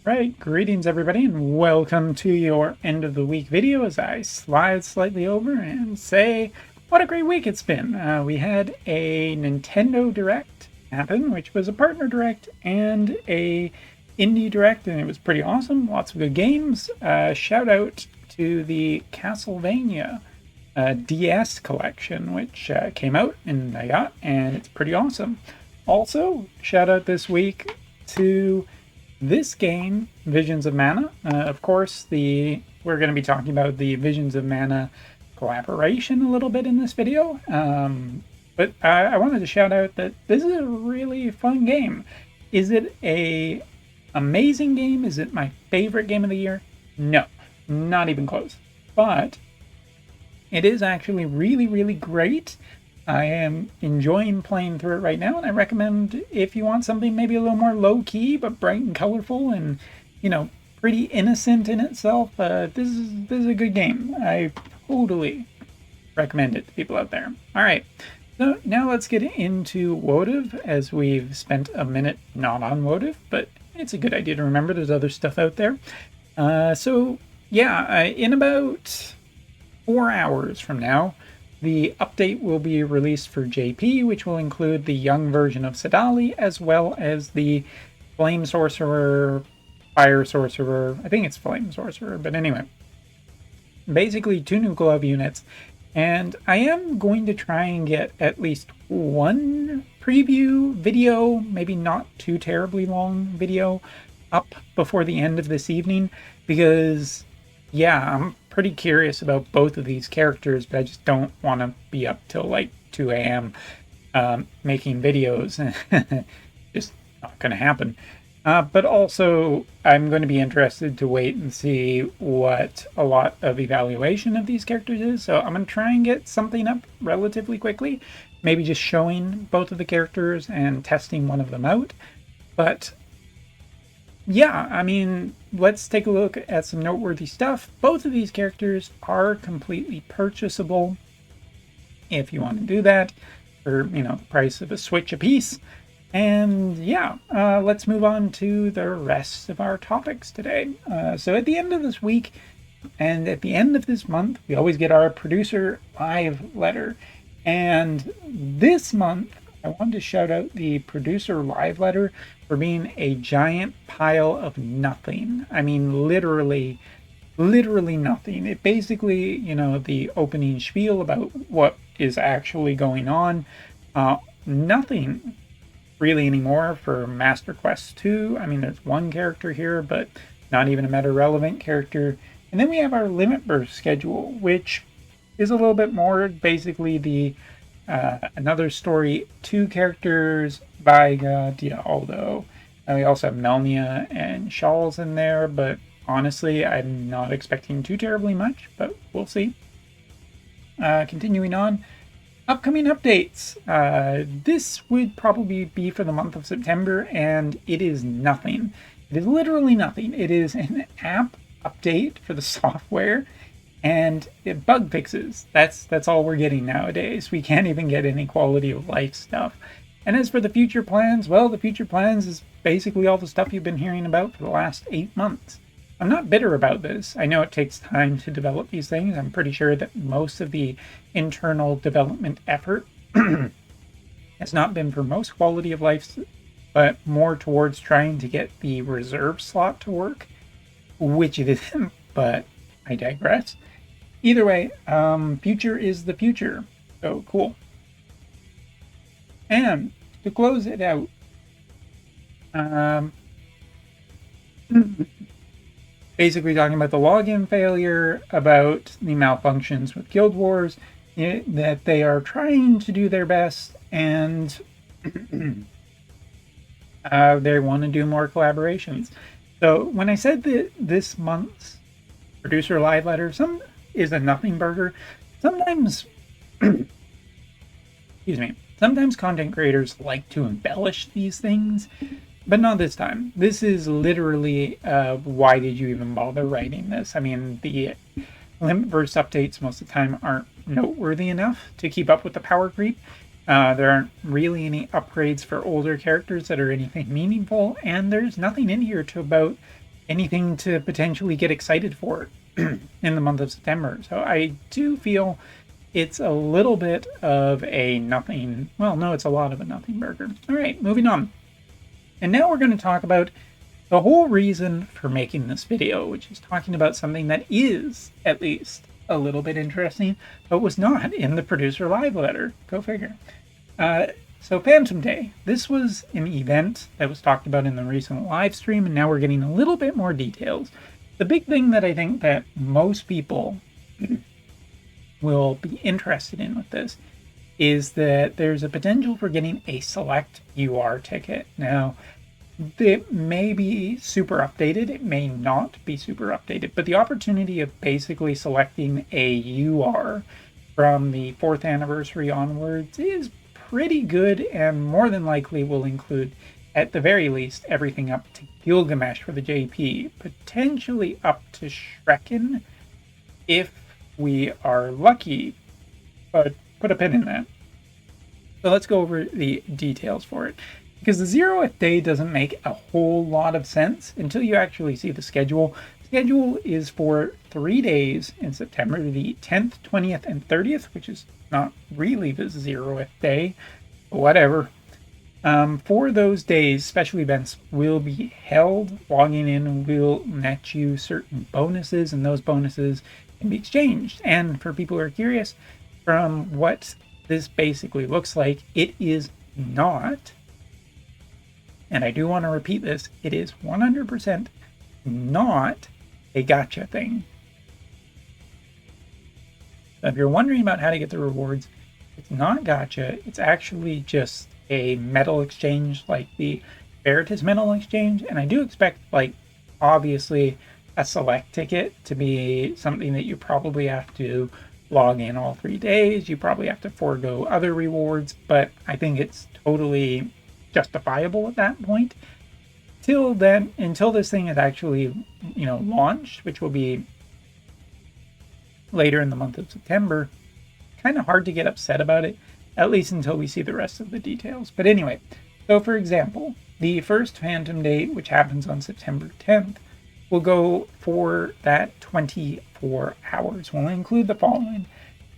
Right, greetings everybody and welcome to your end of the week video as I slide slightly over and say what a great week it's been. We had a Nintendo Direct happen, which was a partner direct and a indie direct, and it was pretty awesome. Lots of good games. Shout out to the Castlevania DS collection, which came out and I got, and it's pretty awesome. Also, shout out this week to this game, Visions of Mana. Of course, we're going to be talking about the Visions of Mana collaboration a little bit in this video. But I wanted to shout out that this is a really fun game. Is it a amazing game? Is it my favorite game of the year? No, not even close. But it is actually really, really great. I am enjoying playing through it right now, and I recommend if you want something maybe a little more low-key but bright and colorful and, pretty innocent in itself, this is a good game. I totally recommend it to people out there. All right, so now let's get into WotV, as we've spent a minute not on WotV, but it's a good idea to remember there's other stuff out there. In about 4 hours from now, the update will be released for JP, which will include the young version of Sadali, as well as the Flame Sorcerer, Fire Sorcerer. I think it's Flame Sorcerer, but anyway. Basically 2 new glove units. And I am going to try and get at least one preview video, maybe not too terribly long video, up before the end of this evening, because I'm pretty curious about both of these characters, but I just don't want to be up till like 2 a.m. Making videos. Just not going to happen. But also, I'm going to be interested to wait and see what a lot of evaluation of these characters is. So I'm going to try and get something up relatively quickly. Maybe just showing both of the characters and testing one of them out. But let's take a look at some noteworthy stuff. Both of these characters are completely purchasable if you want to do that for, the price of a Switch apiece. And let's move on to the rest of our topics today. So at the end of this week and at the end of this month, we always get our producer live letter. And this month, I wanted to shout out the producer live letter for being a giant pile of nothing. I mean, literally nothing. It basically, the opening spiel about what is actually going on. Nothing really anymore for Master Quest 2. I mean, there's one character here, but not even a meta-relevant character. And then we have our Limit Burst schedule, which is a little bit more basically the another story, 2 characters by Dialdo. We also have Melnia and Shawls in there, but honestly, I'm not expecting too terribly much, but we'll see. Continuing on, upcoming updates. This would probably be for the month of September, and it is nothing. It is literally nothing. It is an app update for the software, and bug fixes. That's all we're getting nowadays. We can't even get any quality of life stuff. And as for the future plans, well, the future plans is basically all the stuff you've been hearing about for the last 8 months. I'm not bitter about this. I know it takes time to develop these things. I'm pretty sure that most of the internal development effort has not been for most quality of life, but more towards trying to get the reserve slot to work, which it isn't, but I digress. Either way, future is the future. So cool. And to close it out, basically talking about the login failure, about the malfunctions with Guild Wars, that they are trying to do their best, and they want to do more collaborations. So when I said that this month's producer live letter is a nothing burger, sometimes sometimes content creators like to embellish these things, but not this time. This is literally why did you even bother writing this? I mean, the limit burst updates most of the time aren't noteworthy enough to keep up with the power creep. There aren't really any upgrades for older characters that are anything meaningful, and there's nothing in here to about anything to potentially get excited for in the month of September. So I do feel it's a little bit of a nothing. Well, no, it's a lot of a nothing burger. All right, moving on. And now we're going to talk about the whole reason for making this video, which is talking about something that is, at least, a little bit interesting, but was not in the producer live letter. Go figure. So Phantom Day, this was an event that was talked about in the recent live stream, and now we're getting a little bit more details. The big thing that I think that most people will be interested in with this is that there's a potential for getting a select UR ticket. Now, it may be super updated, it may not be super updated, but the opportunity of basically selecting a UR from the 4th anniversary onwards is pretty good, and more than likely will include, at the very least, everything up to Gilgamesh for the JP, potentially up to Shreken if we are lucky, but put a pin in that. So let's go over the details for it, because the 0th day doesn't make a whole lot of sense until you actually see the schedule. The schedule is for 3 days in September, the 10th, 20th, and 30th, which is not really the 0th day, but whatever. For those days, special events will be held. Logging in will net you certain bonuses, and those bonuses can be exchanged. And for people who are curious, from what this basically looks like, it is not, and I do want to repeat this, it is 100% not a gacha thing. So if you're wondering about how to get the rewards, it's not gacha, it's actually just a metal exchange like the Veritas metal exchange, and I do expect, like, obviously a select ticket to be something that you probably have to log in all 3 days, you probably have to forego other rewards, but I think it's totally justifiable at that point. Till then, until this thing is actually, launched, which will be later in the month of September, kind of hard to get upset about it, at least until we see the rest of the details. But anyway, so for example, the first Phantom Day, which happens on September 10th, will go for that 24 hours. We'll include the following.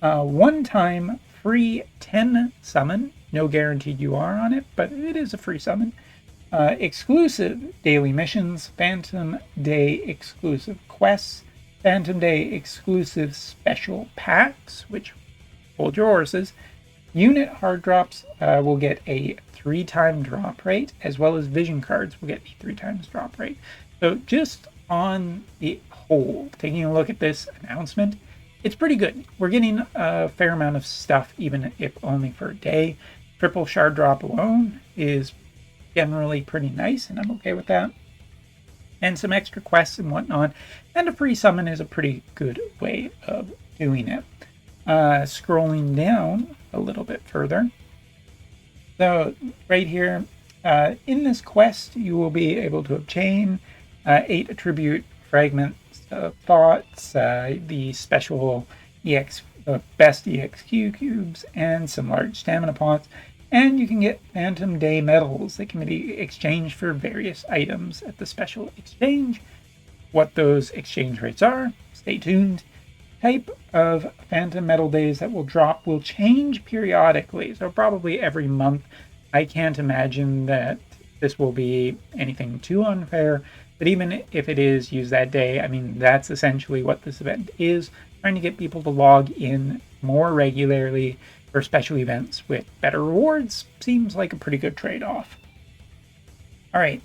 One-time free 10 summon, no guaranteed UR on it, but it is a free summon. Exclusive daily missions, Phantom Day exclusive quests, Phantom Day exclusive special packs, which hold your horses. Unit hard drops will get a 3-time drop rate, as well as vision cards will get a 3 times drop rate. So just on the whole, taking a look at this announcement, it's pretty good. We're getting a fair amount of stuff, even if only for a day. Triple shard drop alone is generally pretty nice, and I'm okay with that. And some extra quests and whatnot, and a free summon is a pretty good way of doing it. Scrolling down a little bit further, so right here in this quest you will be able to obtain 8 attribute fragments of thoughts, the special best EXQ cubes, and some large stamina pots. And you can get Phantom Day medals that can be exchanged for various items at the special exchange. What those exchange rates are, stay tuned. Type of Phantom Medal days that will drop will change periodically, so probably every month. I can't imagine that this will be anything too unfair, but even if it is, use that day. I mean, that's essentially what this event is, trying to get people to log in more regularly for special events with better rewards. Seems like a pretty good trade-off. All right,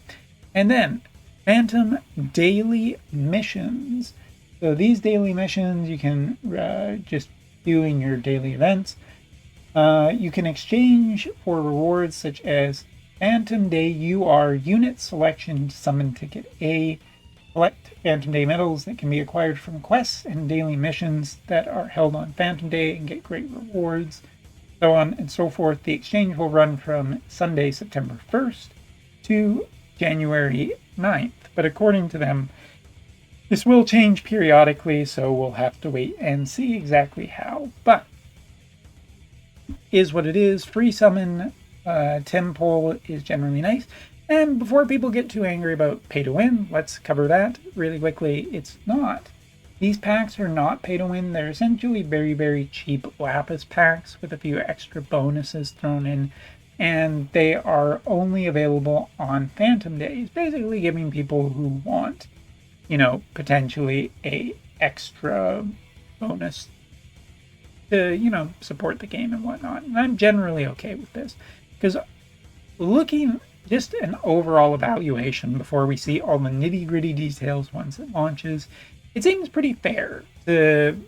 and then Phantom Daily Missions. So these daily missions you can just do in your daily events. You can exchange for rewards such as Phantom Day UR Unit Selection Summon Ticket A, collect Phantom Day medals that can be acquired from quests and daily missions that are held on Phantom Day and get great rewards, so on and so forth. The exchange will run from Sunday, September 1st to January 9th, but according to them, this will change periodically, so we'll have to wait and see exactly how. But is what it is. Free summon temple is generally nice. And before people get too angry about pay to win, let's cover that really quickly. It's not. These packs are not pay to win. They're essentially very, very cheap Lapis packs with a few extra bonuses thrown in. And they are only available on Phantom Days, basically giving people who want, potentially a extra bonus to, support the game and whatnot. And I'm generally okay with this because looking just an overall evaluation before we see all the nitty gritty details once it launches, it seems pretty fair to,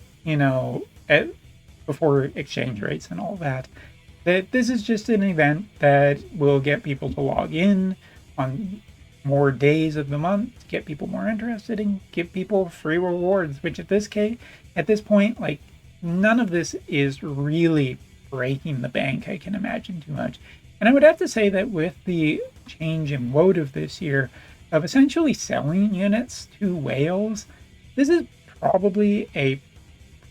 before exchange rates and all that, that this is just an event that will get people to log in on more days of the month, get people more interested, and give people free rewards, which at this point, like, none of this is really breaking the bank, I can imagine too much. And I would have to say that with the change in WotV this year of essentially selling units to whales, this is probably a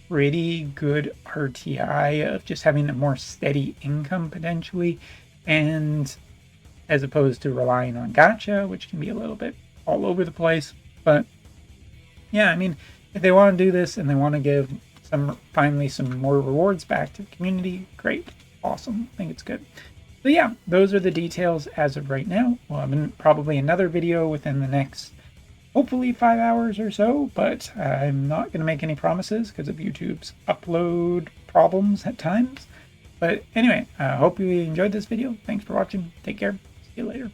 pretty good RTI of just having a more steady income potentially, and as opposed to relying on gacha, which can be a little bit all over the place. But yeah, I mean, if they want to do this and they want to give finally some more rewards back to the community, great, awesome, I think it's good. So yeah, those are the details as of right now. We'll have probably another video within the next, hopefully 5 hours or so, but I'm not going to make any promises because of YouTube's upload problems at times. But anyway, I hope you enjoyed this video. Thanks for watching. Take care. See you later.